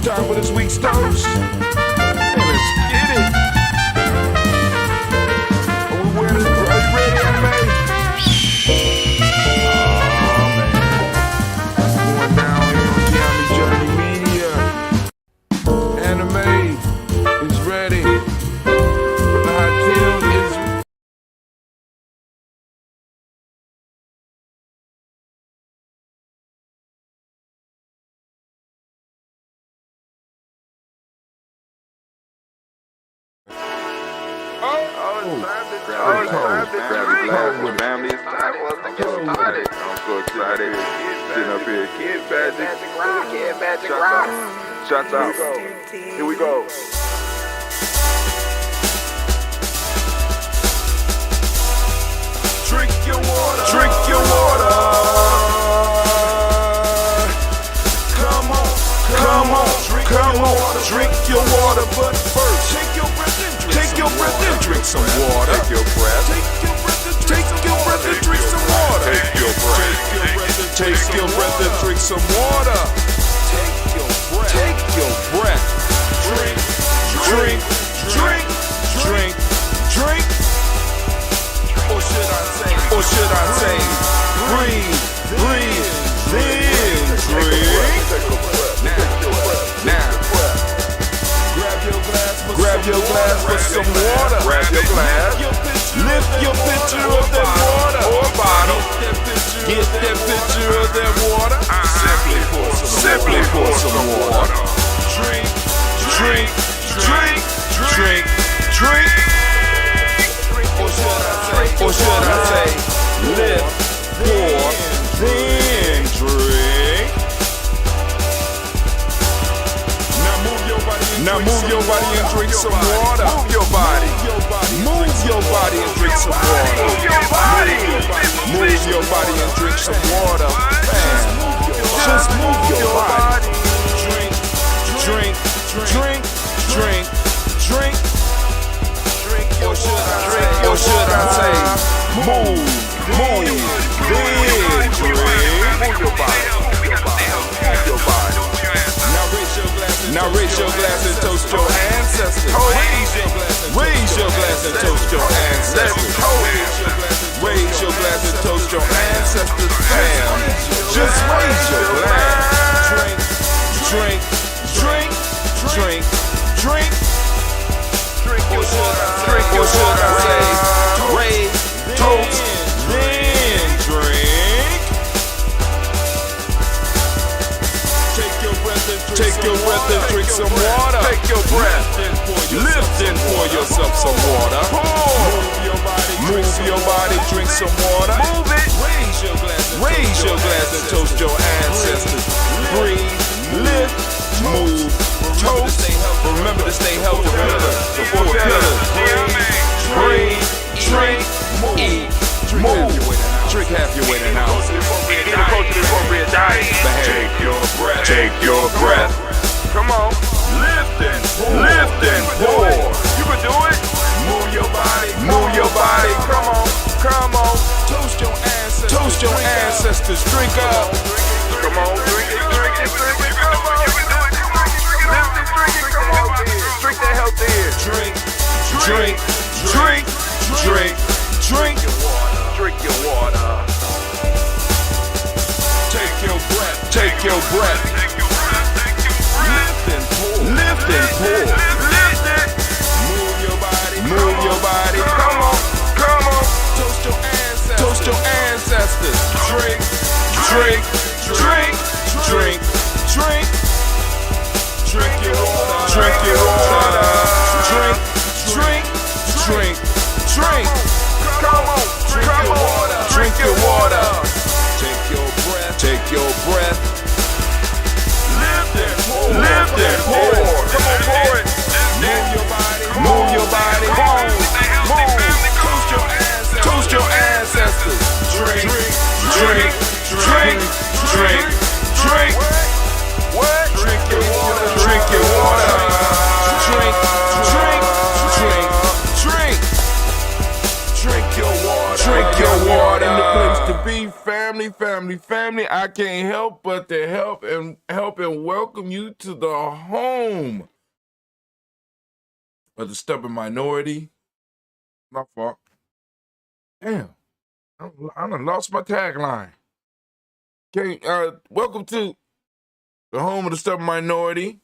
Time for this week's toast. Hey, let's get it. Are we ready? Are you ready, Imani? Oh, man. Going down here on Gye-Nyame Journey Media. Anime is ready. The hot tune is Grab your glass with family. It's time for us to get started. I'm so excited. Sitting up here, Kid Magic Rock. Shots out. Here we go. drink your water. Drink your water. Come on, come on, come on. Drink your water, but first take your breath and drink some water. Take your breath. Take your breath and drink some water. Take your breath. Take your breath and drink some water. Take your breath. Drink. Or should I say, breathe, then drink. Now, grab your glass for some water. Grab your glass. Lift your pitcher of that water. Or bottle. Get that pitcher of that water. Simply pour some water. Drink. Or should I say, lift, pour, then drink. Now move your body and drink some water. Move your body. Move your body and drink some water. Move your body. Move your body and drink some water. Man, just move your body. Drink. Or should I say, move, then drink. Move your body. Now raise your glass and toast your ancestors. Raise your glass and toast your ancestors. ancestors, fam. Just raise your glass. Drink, drink, drink, drink, drink. Or should I say, raise, toast, then drink. Take your breath and drink some water. Take your breath. Lift and pour yourself some water. Move your body, drink some water. Move it. Raise your glass and toast your ancestors. Breathe, lift, move, toast. Remember to stay healthy. Remember the 4 pillars. Breathe, drink, eat, move. Drink half your weight in ounces. Take your breath. Take your breath. Come on. Lift and pour. You can do it. Move your body. Move your body. Come on. Come on. Toast your ancestors. Toast your ancestors. Drink up. Come on. Drink it. Drink it. Drink it. Come on. You can do it. Come on. Lift and drink it. Come on. Drink that health in. Drink. Drink. Drink. Drink. Drink. Drink your water. Take your breath. Take your breath. Lift and pour. Lift and pour. Lift it. Move your body. Move your body. Come on. Come on. Toast your ancestors. Toast your ancestors. Drink. Drink. Drink. Drink. Drink. Drink your water. Drink your water. Drink. Drink. Drink. Drink. Come on. Drink your water. Drink your water. Take your breath. Take your breath. Lift and pour. Lift and pour. Come on, pour it. Move your body. Move your body. Move. Toast your ancestors. Toast your ancestors. Drink. Drink. Drink. Drink. Drink. What? Drink your water. Drink your water. Drink. Drink. Drink. Drink. Drink your water. Drink your water. In the place to be, family, family, family. I can't help but to help and welcome you to the home of the stubborn minority. My fault. Damn, I done lost my tagline. Okay, welcome to the home of the stubborn minority.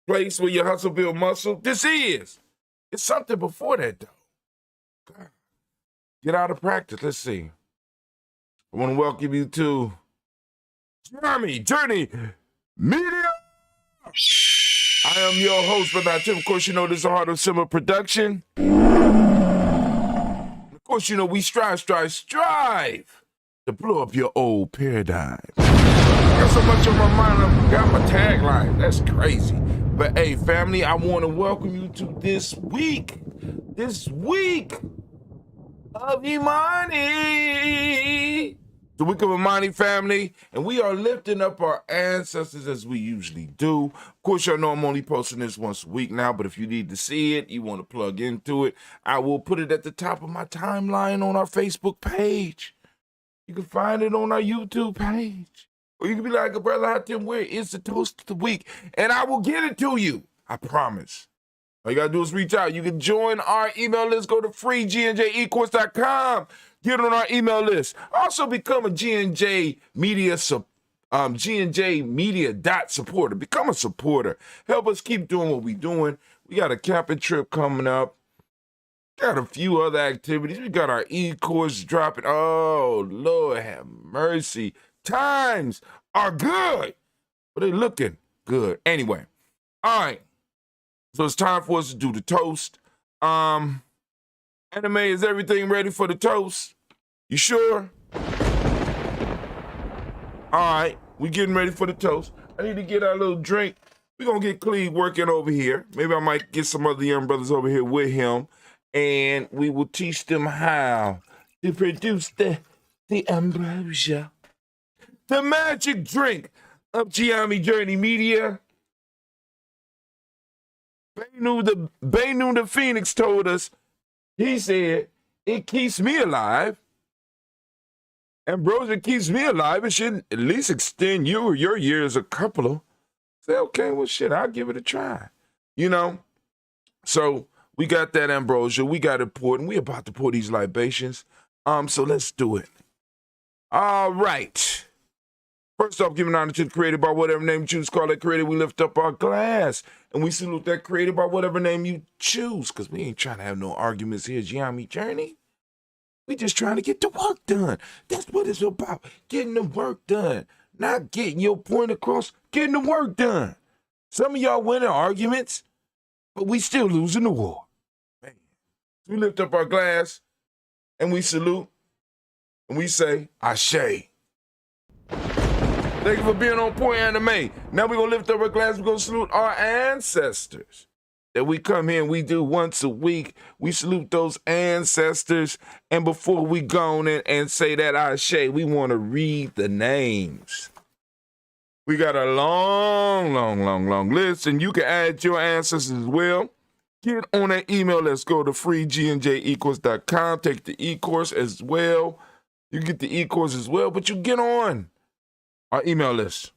Place where your hustle build muscle. This is. It's something before that though. God. Get out of practice. Let's see. I want to welcome you to Gye-Nyame Journey Media. I am your host, Brother Tim. Of course, you know this is a Heart of Simmer production. Of course, you know we strive to blow up your old paradigm. I got so much on my mind, I forgot my tagline. That's crazy. But hey, family, I want to welcome you to this week of Imani. The week of Imani, family, and we are lifting up our ancestors as we usually do. Of course, y'all know I'm only posting this once a week now, but if you need to see it, you want to plug into it, I will put it at the top of my timeline on our Facebook page. You can find it on our YouTube page. Or you can be like, Brother Tim, where is the toast of the week? And I will get it to you. I promise. All you got to do is reach out. You can join our email list. Go to freegnjecourse.com. Get on our email list. Also become a G&J Media G&J Media supporter. Become a supporter. Help us keep doing what we're doing. We got a camping trip coming up. Got a few other activities. We got our e-course dropping. Oh, Lord have mercy. Times are good, but they're looking good. Anyway, all right. So it's time for us to do the toast. Anime, is everything ready for the toast? You sure? All right, we getting ready for the toast. I need to get our little drink. We're going to get Cleve working over here. Maybe I might get some other young brothers over here with him, and we will teach them how to produce the ambrosia. The magic drink of Gye-Nyame Journey Media. Benu the Phoenix told us, he said, it keeps me alive. Ambrosia keeps me alive. It should at least extend you or your years a couple of. Say, okay, well, shit, I'll give it a try. You know? So we got that ambrosia. We got it poured, and we about to pour these libations. So let's do it. All right. First off, giving honor to the creator by whatever name you choose to call that creator. We lift up our glass and we salute that creator by whatever name you choose, because we ain't trying to have no arguments here, Gye-Nyame Journey. We just trying to get the work done. That's what it's about, getting the work done. Not getting your point across, getting the work done. Some of y'all winning arguments, but we still losing the war. Man. We lift up our glass and we salute and we say, Ashe. Thank you for being on Point Anime. Now we're going to lift up our glass. We're going to salute our ancestors that we come here and we do once a week. We salute those ancestors. And before we go on and say that Ashe, we want to read the names. We got a long list, and you can add your ancestors as well. Get on that email. Let's go to freegnjecourse.com. Take the e-course as well. You get the e-course as well, but you get on our email list.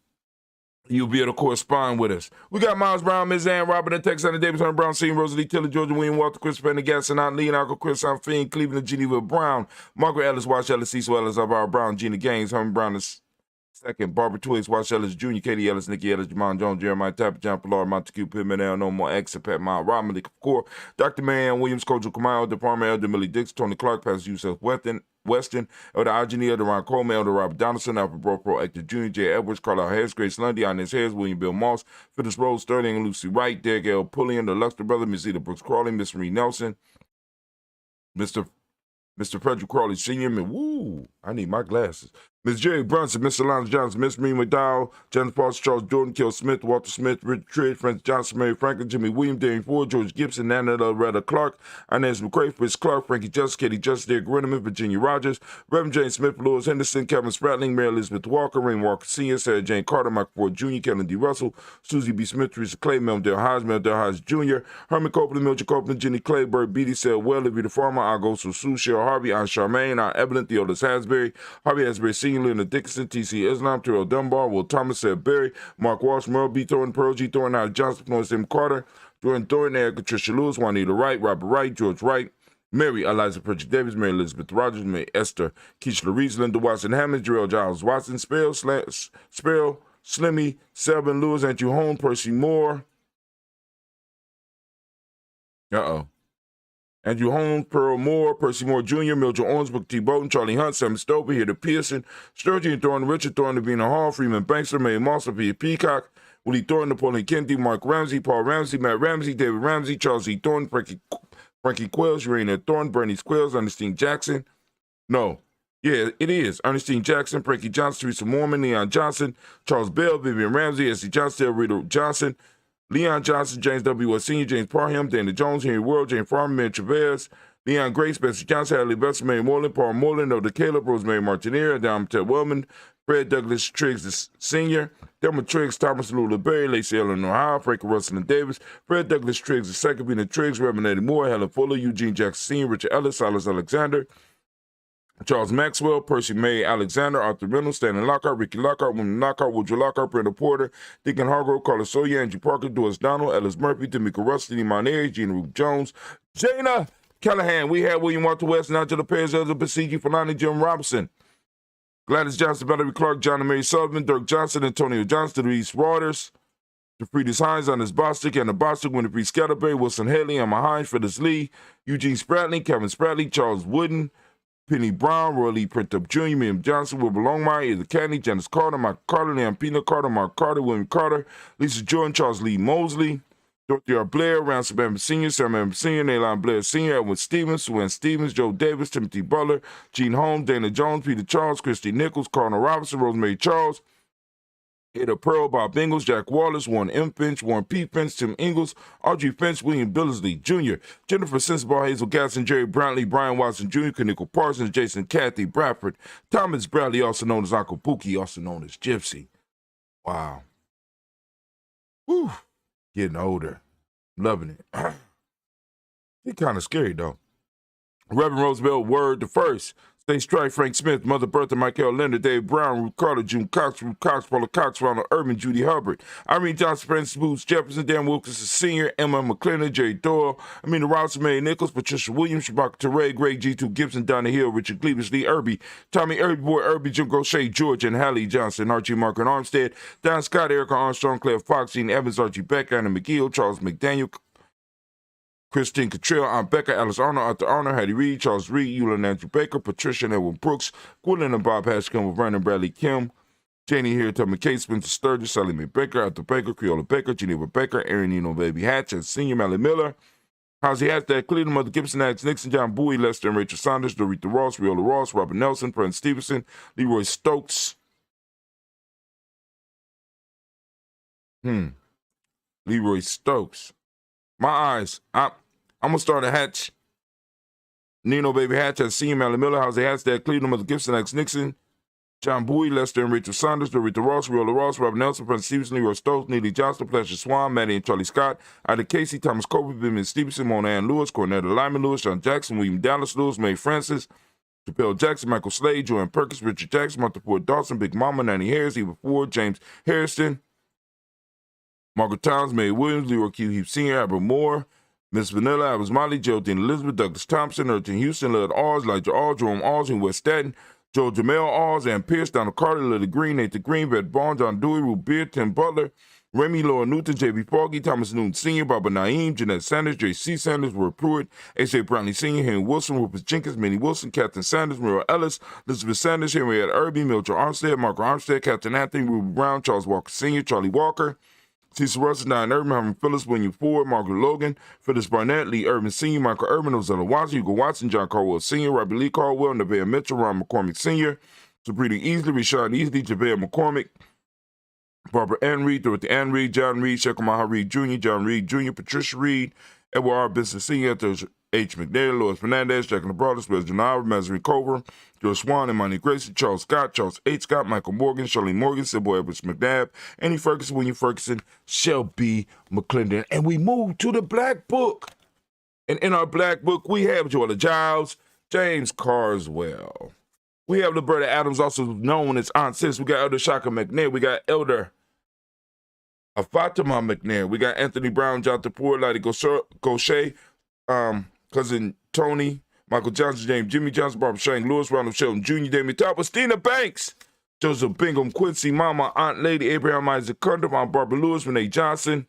You'll be able to correspond with us. We got Miles Brown, Ms. Ann, Robert, and Texana Davis, Herman Brown, Sean, Rosalie, Tiller, Georgia, William, Walter, Christopher, and Gasson, Aunt Lee, and Uncle Chris, Aunt Fiend, Cleveland, Geneva Brown, Margaret Ellis, Wash Ellis, Cecil Ellis, Alvaro Brown, Gina Gaines, Herman Brown, second, Barbara Twigs, Wash Ellis, Jr., Katie Ellis, Nikki Ellis, Jamon Jones, Jeremiah Tapper, John Pilar, Montague, Pittman, L, No More X, Pat Mile, Rob Malik, of course, Dr. Marianne Williams, Kojo Kamayo, Department Elder Millie Dix, Tony Clark, Pastor Yusuf Weston, Elder Agenia, Elder Ron Coleman, Elder Robert Donaldson, Alfred Bro, Hector Jr., J. Edwards, Carlisle Harris, Grace Lundy, Inez Harris, William Bill Moss, Phyllis Rose, Sterling, and Lucy Wright, Derek L. Pulliam, the Luxter brother, Miss Eda Brooks Crawley, Miss Marie Nelson, Mr. Frederick Crawley Sr., woo, I need my glasses. Miss Jerry Brunson, Miss Alonzo Johnson, Miss Marie McDowell, James Paulson, Charles Jordan, Kill Smith, Walter Smith, Richard Tridd, Francis Johnson, Mary Franklin, Jimmy William, Daniel Ford, George Gibson, Nana Loretta Clark, Inez McCray, Fritz Clark, Frankie Justice, Katie Justice, Derek Rinneman, Virginia Rogers, Reverend James Smith, Lewis Henderson, Kevin Spratling, Mary Elizabeth Walker, Rain Walker Sr., Sarah Jane Carter, Michael Ford Jr., Kellen D. Russell, Susie B. Smith, Teresa Clay, Mel Dale Hodge Jr., Herman Copeland, Mildred Copeland, Jenny Clay, Bird Beatty, Sell Well, Livy the Farmer, Agosto Sue, Cheryl Harvey, Aunt Charmaine, Aunt Evelyn, Theodis Hasbury, Harvey Hasbury Sr., Leonard Dickinson, T.C. Islam, Terrell Dunbar, Will Thomas, Seth Berry, Mark Walsh, Merle B. Thornton, Pearl G. Thornton, Howard Johnson, Florence M. Carter, Jordan Thornton, Erica Tricia Lewis, Juanita Wright, Robert Wright, George Wright, Mary Eliza Pritchard Davis, Mary Elizabeth Rogers, Mary Esther Keisha Reese, Linda Watson Hammond, Jarrell Giles Watson, Sparrow, Slimmy, Selvin Lewis, Andrew Hone, Percy Moore. Andrew Holmes, Pearl Moore, Percy Moore Jr., Mildred Owens, Booker T. Bolton, Charlie Hunt, Sam Stover, Hilda Pearson, Sturgeon Thornton, Richard Thornton, Davina Hall, Freeman Bankster, May Moss, Peter Peacock, Willie Thornton, Napoleon Kennedy, Mark Ramsey, Paul Ramsey, Matt Ramsey, David Ramsey, Charles E. Thornton, Frankie Quills, Urania Thornton, Bernice Quills, Ernestine Jackson. No. Yeah, it is. Ernestine Jackson, Frankie Johnson, Teresa Mormon, Leon Johnson, Charles Bell, Vivian Ramsey, S.C. Johnston, Rita Johnson, Leon Johnson, James W. West Sr., James Parham, Dana Jones, Henry World, James Farmer, Man Chavez, Leon Grace, Bessie Johnson, Hadley Besser, Mary Moreland, Paul Moreland, Elder Caleb, Rosemary Martinier, Adam Ted Wellman, Fred Douglas Triggs Sr., Delma Triggs, Thomas Lula Berry, Lacey Ellen Ohio, Frankie Russell and Davis, Fred Douglas Triggs II, Bina Triggs, Reverend Eddie Moore, Helen Fuller, Eugene Jackson Sr., Richard Ellis, Silas Alexander, Charles Maxwell, Percy May Alexander, Arthur Reynolds, Stanley Lockhart, Ricky Lockhart, Women Lockhart, Woodrow Lockhart, Brenda Porter, Deacon Hargrove, Carlos Sawyer, Angie Parker, Doris Donald, Ellis Murphy, Tamika Rusty, Imani, Gina Ruth Jones, Jana Callahan. We had William Walter West, Nigel Perez, Elder Basigi, Fulani, Jim Robinson, Gladys Johnson, Valerie Clark, John and Mary Sullivan, Dirk Johnson, Antonio Johnston, Reese Waters, DeFriedis Hines, Anders Bostic, Anna Bostic, Winifred Scatterberry, Wilson Haley, Emma Hines, Phyllis Lee, Eugene Spratling, Kevin Spratling, Charles Wooden, Penny Brown, Roy Lee Printup Jr., William Johnson, Wilbur Longmire, Either Candy, Janice Carter, Mike Carter, Leon Pina Carter, Mark Carter, William Carter, Lisa Jordan, Charles Lee Mosley, Dorothy R. Blair, Ransom Bamber Sr., Sam Bamber Sr., Naylon Blair Sr., Edwin Stevens, Suen Stevens, Joe Davis, Timothy Butler, Gene Holmes, Dana Jones, Peter Charles, Christy Nichols, Cardinal Robinson, Rosemary Charles, Ada Pearl, Bob Ingalls, Jack Wallace, Warren M. Finch, Warren P. Finch, Tim Ingalls, Audrey Finch, William Billsley Jr., Jennifer Sensabaugh, Hazel Gasson, Jerry Brantley, Brian Watson Jr., Kanico Parsons, Jason Kathy Bradford, Thomas Bradley, also known as Uncle Pookie, also known as Gypsy. Wow. Whew. Getting older. Loving it. It's kind of scary, though. Reverend Roosevelt Word the First, Stay Strike, Frank Smith, Mother Bertha, Michael Leonard, Dave Brown, Ruth Carter, June Cox, Paula Cox, Ronald Urban, Judy Hubbard, Irene Johnson, Francis Booth, Jefferson, Dan Wilkinson Sr., Emma McClendon, Jerry Doyle, Amina Rouse, Mary Nichols, Patricia Williams, Shabaka Teray, Greg G2 Gibson, Donna Hill, Richard Cleavers, Lee Irby, Tommy Irby Boy Irby, Jim Gaucher, George, and Hallie Johnson, Archie Margaret Armstead, Don Scott, Erica Armstrong, Claire Fox, Gene Evans, Archie Becker, Anna McGill, Charles McDaniel, Christine Cottrell, Aunt Becca, Alice Arnold, Arthur Arnold, Hattie Reed, Charles Reed, Eula Andrew Baker, Patricia and Edwin Brooks, Gwendolyn and Bob Haskell, Vernon Bradley Kim, Janie here, Tubman Case, Spencer Sturgis, Sally Mae Baker, Arthur Baker, Creola Baker, Geneva Baker, Aaron Eno Baby Hatch, and Senior Mally Miller, Howsy Hashtag, Cleveland, Mother Gibson, Alex Nixon, John Bowie, Lester and Rachel Saunders, Dorita Ross, Riola Ross, Robert Nelson, Prince Stevenson, Leroy Stokes, Leroy Stokes. My eyes, I'm going to start a hatch. Nino Baby Hatch has Senior Mally Miller, Howsy Hashtag, Cleveland, Mother Gibson, Alex Nixon, John Bowie, Lester and Rachel Saunders, Dorita Ross, Riola Ross, Robert Nelson, Prince Stevenson, Leroy Stokes, Neely Johnston, Pleasure Swan, Maddie and Charlie Scott, Ida Casey, Thomas Colby, Vivian Stevenson, Mona Ann Lewis, Cornetta Lyman Lewis, John Jackson, William Dallas Lewis, Mae Francis, Chappelle Jackson, Michael Slade, Joanne Perkins, Richard Jackson, Martha Ford Dawson, Big Mama, Nanny Harris, Eva Ford, James Harrison, Margaret Towns, Mae Williams, Leroy Q. Heap Sr., Albert Moore, Miss Vanilla, Alice Molly, Geraldine Elizabeth, Douglas Thompson, Urchin Houston, Lud Alls, Elijah Alls, Jerome Alls, in West Staten, Joe Jamel Alls, Ann Pierce, Donald Carter, Lily Green, Nathan Green, Brett Barnes, John Dewey, Ruth Beard, Tim Butler, Remy Laura Newton, J.B. Foggy, Thomas Newton Sr., Barbara Naeem, Jeanette Sanders, J.C. Sanders, Roy Pruitt, A.J. Brownlee Sr., Henry Wilson, Rufus Jenkins, Minnie Wilson, Captain Sanders, Muriel Ellis, Elizabeth Sanders, Henrietta Irby, Mildred Armstead, Margaret Armstead, Captain Anthony, Ruby Brown, Charles Walker Sr., Charlie Walker, Cecil Russell, Diane Urban, Herman Phillips, William Ford, Margaret Logan, Phyllis Barnett, Lee Urban Sr., Michael Urban, Ozella Watson, Hugo Watson, John Caldwell Sr., Robbie Lee Caldwell, Nevaeh Mitchell, Ron McCormick Sr., Sabrina Easley, Rashad Easley, JaVale McCormick, Barbara Ann Reed, Dorothy Ann Reed, John Reed, Shekamaha Reed Jr., John Reed Jr., Patricia Reed, Edward R. Benson Sr., H. McNair, Louis Fernandez, Jack Brothers, Reginald Howard, Mazarin Cover, George Swan, Imani Gracie, Charles Scott, Charles H. Scott, Michael Morgan, Charlene Morgan, Sybil Edwards McNabb, Annie Ferguson, William Ferguson, Shelby McClendon. And we move to the Black Book. And in our Black Book, we have Joella Giles, James Carswell. We have Liberta Adams, also known as Aunt Sis. We got Elder Shaka McNair. We got Elder Fatima McNair. We got Anthony Brown, Jonathan Poor, Lottie Gaucher, Cousin Tony, Michael Johnson, James Jimmy Johnson, Barbara Shane Lewis, Ronald Shelton Jr., Damien Topper, Stina Banks, Joseph Bingham, Quincy, Mama, Aunt Lady, Abraham Isaac Cundum, Aunt Barbara Lewis, Renee Johnson,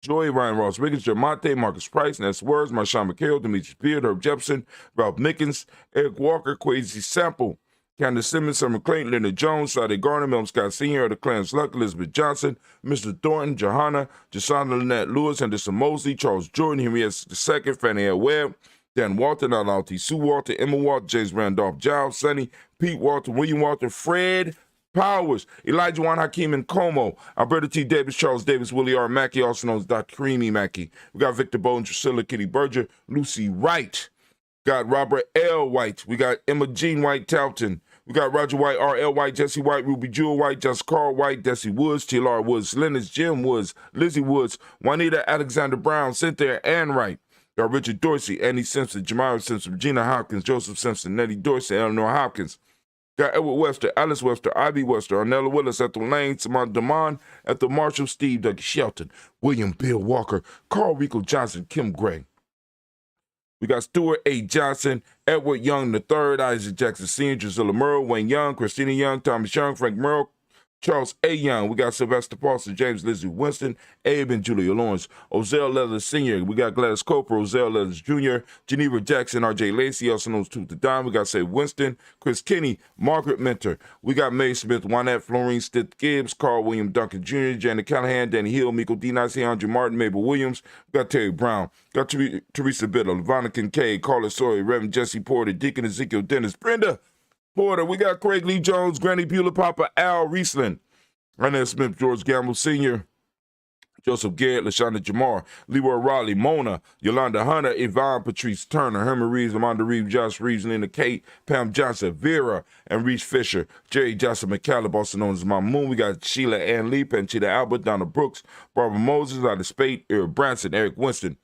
Joy, Ryan Ross Wiggins, Jermonte, Marcus Price, Ness Words, Marshawn McHale, Demetrius Beard, Herb Jefferson, Ralph Mickens, Eric Walker, Quasi Sample, Candace Simmons, Summer Clayton, Leonard Jones, Sade Garner, Milton Scott Sr., the Clarence Luck, Elizabeth Johnson, Mr. Thornton, Johanna, Jasana Lynette Lewis, Henderson Mosley, Charles Jordan, Henrietta II, Fannie L. Webb, Dan Walton, Alalti Sue Walter, Emma Walter, James Randolph Giles, Sonny, Pete Walter, William Walter, Fred Powers, Elijah Juan Hakeem and Como, Alberta T. Davis, Charles Davis, Willie R. Mackey, also known as Dr. Creamy Mackey. We got Victor Bowen, Drusilla, Kitty Berger, Lucy Wright. Got Robert L. White. We got Emma Jean White Talton. We got Roger White, R.L. White, Jesse White, Ruby Jewel White, Just Carl White, Desi Woods, T.L.R. Woods, Lennox, Jim Woods, Lizzie Woods, Juanita Alexander Brown, Cynthia Ann Wright. Got Richard Dorsey, Annie Simpson, Jamira Simpson, Regina Hopkins, Joseph Simpson, Nettie Dorsey, Eleanor Hopkins. Got Edward Webster, Alice Webster, Ivy Webster, Arnella Willis, Ethel Lane, Samantha Damon, Ethel Marshall, Steve Dougie Shelton, William Bill Walker, Carl Rico Johnson, Kim Gray. We got Stuart A. Johnson, Edward Young III, Isaac Jackson Sr., Drusilla Merle, Wayne Young, Christina Young, Thomas Young, Frank Merle, Charles A. Young. We got Sylvester Paulson, James Lizzie Winston, Abe and Julia Lawrence, Ozell Leathers Sr. We got Gladys Cooper, Ozell Leathers Jr., Geneva Jackson, R.J. Lacey, also known as Tooth to Dime. We got Save Winston, Chris Kinney, Margaret Mentor. We got Mae Smith, Wynette Florine, Stith Gibbs, Carl William Duncan Jr., Janet Callahan, Danny Hill, Miko D. Nice, Andrew Martin, Mabel Williams. We got Terry Brown. Got Teresa Biddle, Lavonna Kincaid, Carla Sawyer, Reverend Jesse Porter, Deacon Ezekiel Dennis, Brenda Porter. We got Craig Lee Jones, Granny Beulah, Papa Al Riesland, Randall Smith, George Gamble Sr., Joseph Garrett, LaShonda Jamar, Leroy Raleigh, Mona, Yolanda Hunter, Yvonne Patrice Turner, Herman Reeves, Amanda Reeves, Josh Reeves, Linda Kate, Pam Johnson, Vera, and Reese Fisher, Jerry Johnson McCallum, also known as Mama Moon. We got Sheila Ann Lee, Panchita Albert, Donna Brooks, Barbara Moses, Lotta Spate, Eric Branson, Eric Winston,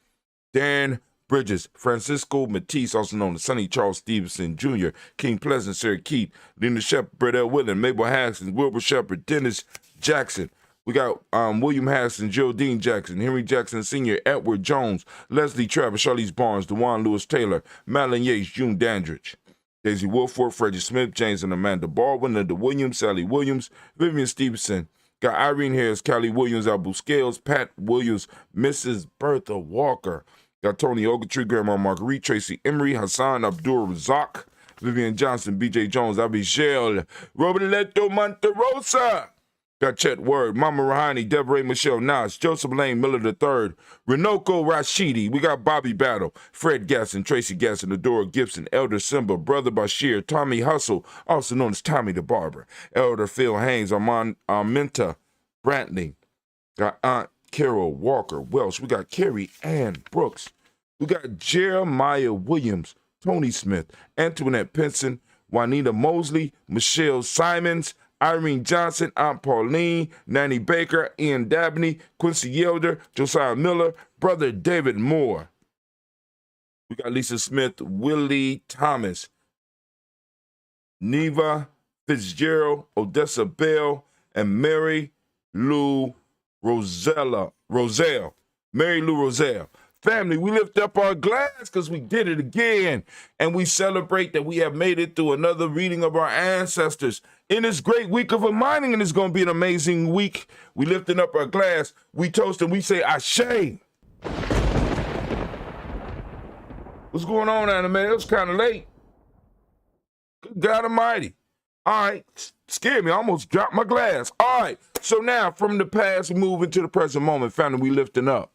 Dan Bridges, Francisco Matisse, also known as Sonny Charles Stevenson Jr., King Pleasant, Sarah Keith, Lena Shepard, Brett L. Willen, Mabel Haskins, Wilbur Shepard, Dennis Jackson. We got William Haskins, Geraldine Jackson, Henry Jackson Sr., Edward Jones, Leslie Travis, Charlize Barnes, DeJuan Lewis Taylor, Madeline Yates, June Dandridge, Daisy Wolford, Freddie Smith, James and Amanda Baldwin, Linda Williams, Sally Williams, Vivian Stevenson, got Irene Harris, Callie Williams, Abu Scales, Pat Williams, Mrs. Bertha Walker, got Tony Ogletree, Grandma Marguerite, Tracy Emery, Hassan Abdul Razak, Vivian Johnson, B.J. Jones, Abigail, Roberto Monterosa. Got Chet Word, Mama Rahani, Deborah Michelle Nas, Joseph Lane Miller III, Renoko Rashidi. We got Bobby Battle, Fred Gasson, Tracy Gasson, Adora Gibson, Elder Simba, Brother Bashir, Tommy Hustle, also known as Tommy the Barber, Elder Phil Haynes, Arminta Brantley. Got Aunt Carol Walker Welsh. We got Carrie Ann Brooks. We got Jeremiah Williams, Tony Smith, Antoinette Pinson, Juanita Mosley, Michelle Simons, Irene Johnson, Aunt Pauline, Nanny Baker, Ian Dabney, Quincy Yelder, Josiah Miller, Brother David Moore. We got Lisa Smith, Willie Thomas, Neva Fitzgerald, Odessa Bell, and Mary Lou Roselle. Mary Lou Roselle. Family, we lift up our glass because we did it again, and we celebrate that we have made it through another reading of our ancestors in this great week of Imani, and it's going to be an amazing week. We lifting up our glass, we toast, and we say Ashe. What's going on, Anna, man? It was kind of late. Good God Almighty. All right, scared me. I almost dropped my glass. All right, so now from the past, we move into the present moment. Family, we lifting up.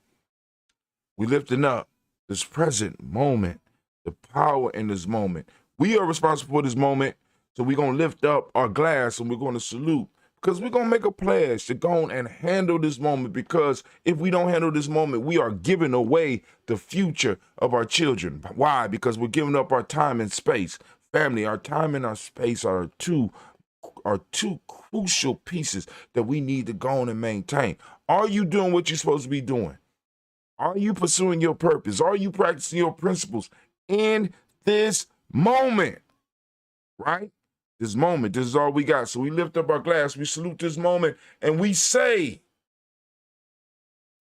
We lifting up this present moment, the power in this moment. We are responsible for this moment, so we're going to lift up our glass and we're going to salute because we're going to make a pledge to go on and handle this moment, because if we don't handle this moment, we are giving away the future of our children. Why? Because we're giving up our time and space. Family, our time and our space are two crucial pieces that we need to go on and maintain. Are you doing what you're supposed to be doing? Are you pursuing your purpose? Are you practicing your principles in this moment? Right? This moment, this is all we got. So we lift up our glass, we salute this moment, and we say,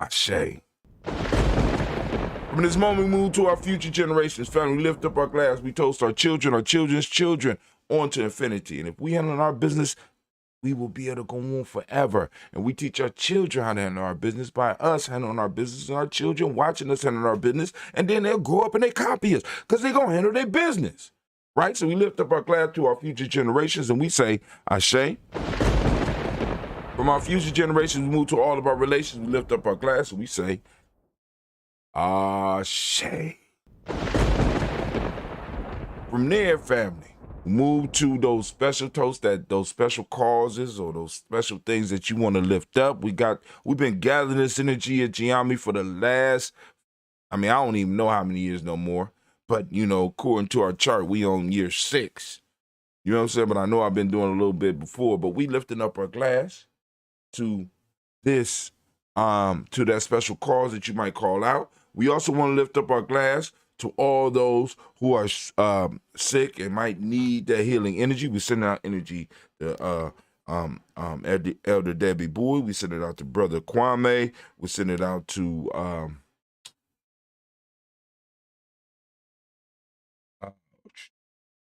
Ashe. From this moment, we move to our future generations. Family, we lift up our glass, we toast our children, our children's children, on to infinity. And if we handle our business, we will be able to go on forever. And we teach our children how to handle our business by us handling our business and our children watching us handle our business. And then they'll grow up and they copy us because they're going to handle their business. Right? So we lift up our glass to our future generations and we say, Ashe. From our future generations, we move to all of our relations. We lift up our glass and we say, Ashe. From there, family, move to those special toasts, those special causes or those special things that you want to lift up. We've been gathering this energy at Gye-Nyame for the last, I don't even know how many years no more. But, according to our chart, we on year 6. You know what I'm saying? But I know I've been doing a little bit before. But we lifting up our glass to this, to that special cause that you might call out. We also want to lift up our glass to all those who are sick and might need that healing energy. We send out energy to Elder Debbie Bowie. We send it out to Brother Kwame. We send it out to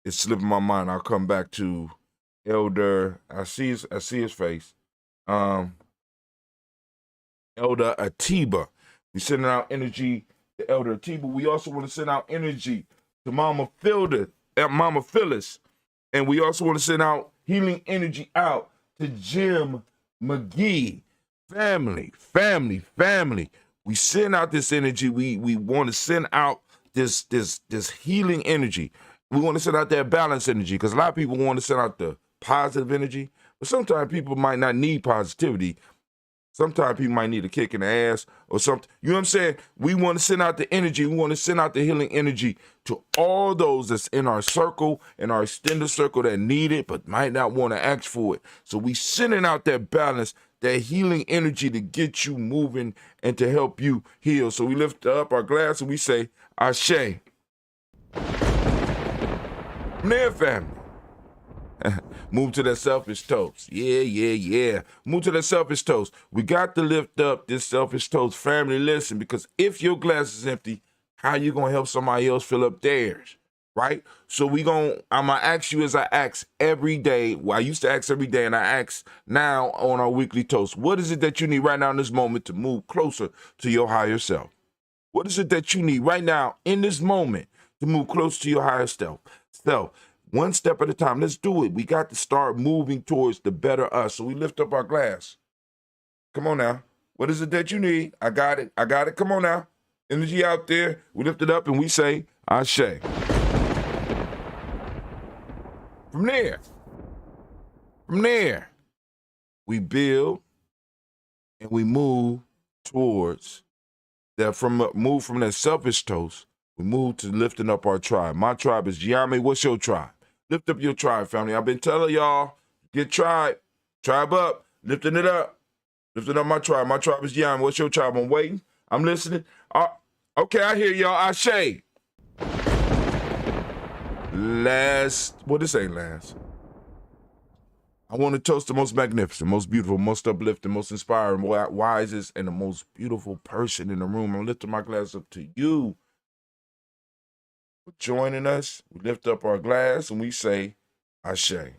it's slipping my mind. I'll come back to Elder. I see his face. Elder Atiba. We sending out energy to Elder Atiba. We also want to send out energy to Mama Phyllis. And we also want to send out healing energy out to Jim McGee. Family. We send out this energy. We want to send out this healing energy. We want to send out that balance energy because a lot of people want to send out the positive energy, but sometimes people might not need positivity. Sometimes people might need a kick in the ass or something. You know what I'm saying? We want to send out the energy. We want to send out the healing energy to all those that's in our circle, in our extended circle that need it but might not want to ask for it. So we sending out that balance, that healing energy to get you moving and to help you heal. So we lift up our glass and we say, Ashe. From there, family. Move to that selfish toast. Yeah. Move to that selfish toast. We got to lift up this selfish toast. Family, listen, because if your glass is empty, how you going to help somebody else fill up theirs? Right? So I'm going to ask you as I ask every day. Well, I used to ask every day, and I ask now on our weekly toast. What is it that you need right now in this moment to move closer to your higher self? What is it that you need right now in this moment to move closer to your higher self? One step at a time. Let's do it. We got to start moving towards the better us. So we lift up our glass. Come on now. What is it that you need? I got it. Come on now. Energy out there. We lift it up and we say, Ashe. From there, we build and we move towards that. Move from that selfish toast. We move to lifting up our tribe. My tribe is Gye-Nyame. What's your tribe? Lift up your tribe, family. I've been telling y'all, get tribe up, lifting it up. Lifting up my tribe. My tribe is Gye-Nyame. What's your tribe? I'm waiting. I'm listening. Okay, I hear y'all. Ashe. Well, this ain't last. I want to toast the most magnificent, most beautiful, most uplifting, most inspiring, wisest, and the most beautiful person in the room. I'm lifting my glass up to you for joining us. We lift up our glass and we say, Ashe.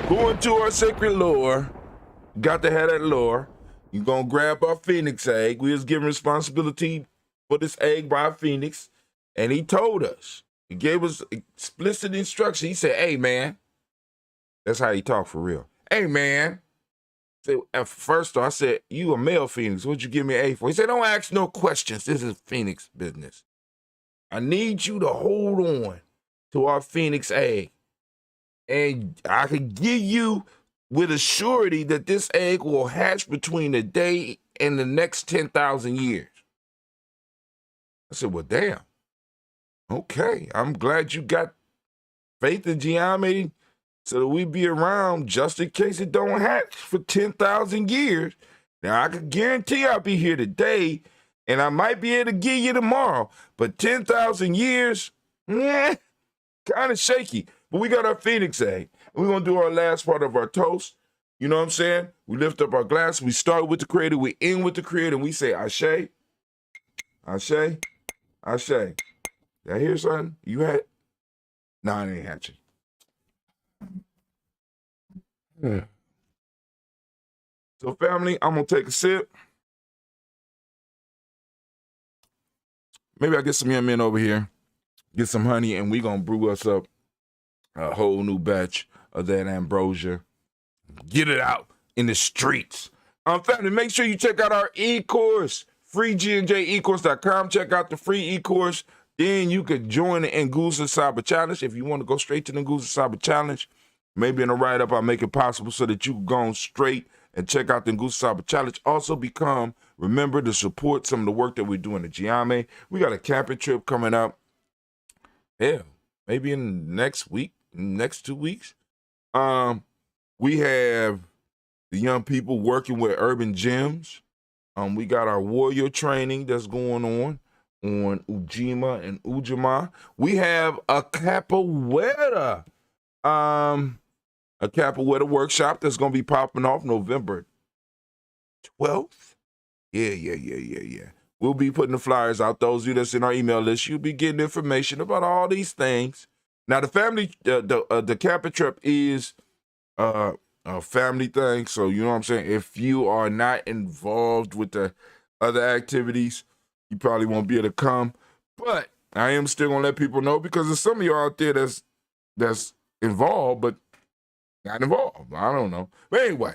Going to our sacred lore. Got to have that lore. You're going to grab our phoenix egg. We was given responsibility for this egg by a phoenix. And he told us. He gave us explicit instruction. He said, hey, man. That's how he talked for real. Hey, man. So at first, I said, you a male phoenix. What'd you give me an A for? He said, don't ask no questions. This is phoenix business. I need you to hold on to our phoenix egg. And I can give you with a surety that this egg will hatch between the day and the next 10,000 years. I said, well, damn. Okay, I'm glad you got faith in Gye-Nyame so that we be around just in case it don't hatch for 10,000 years. Now, I can guarantee I'll be here today, and I might be able to give you tomorrow, but 10,000 years, kind of shaky. But we got our phoenix egg, and we're going to do our last part of our toast. You know what I'm saying? We lift up our glass. We start with the Creator. We end with the Creator, and we say, Ashe, Ashe, Ashe. Did I hear something? You had? Nah, it ain't hatching. So, family, I'm going to take a sip. Maybe I'll get some young men over here, get some honey, and we're going to brew us up a whole new batch of that ambrosia. Get it out in the streets. Family, make sure you check out our e-course, freegnjecourse.com. Check out the free e-course. Then you could join the Nguza Cyber Challenge. If you want to go straight to the Nguza Cyber Challenge, maybe in a write-up I'll make it possible so that you can go straight and check out the Nguza Cyber Challenge. Also remember to support some of the work that we're doing at Gye-Nyame. We got a camping trip coming up. Hell, maybe in next 2 weeks. We have the young people working with urban gyms. We got our warrior training that's going on Ujima and Ujamaa. We have a capoeira workshop that's going to be popping off November 12th. Yeah. We'll be putting the flyers out. Those of you that's in our email list, you'll be getting information about all these things. Now, the family, the camping trip is a family thing. So, you know what I'm saying? If you are not involved with the other activities, you probably won't be able to come. But I am still going to let people know because there's some of you out there that's involved, but not involved. I don't know. But anyway,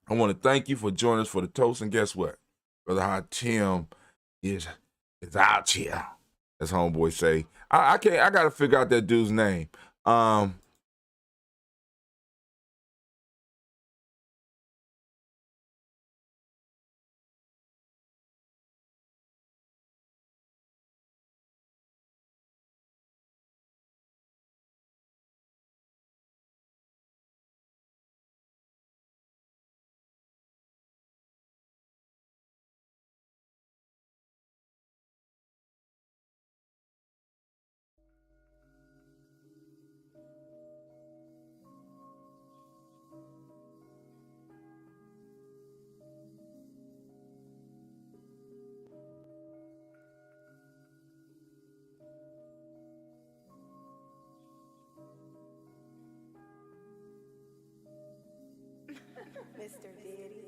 I want to thank you for joining us for the toast. And guess what? Brother Hot Tim is out here, as homeboys say. I got to figure out that dude's name. Mr. Diddy.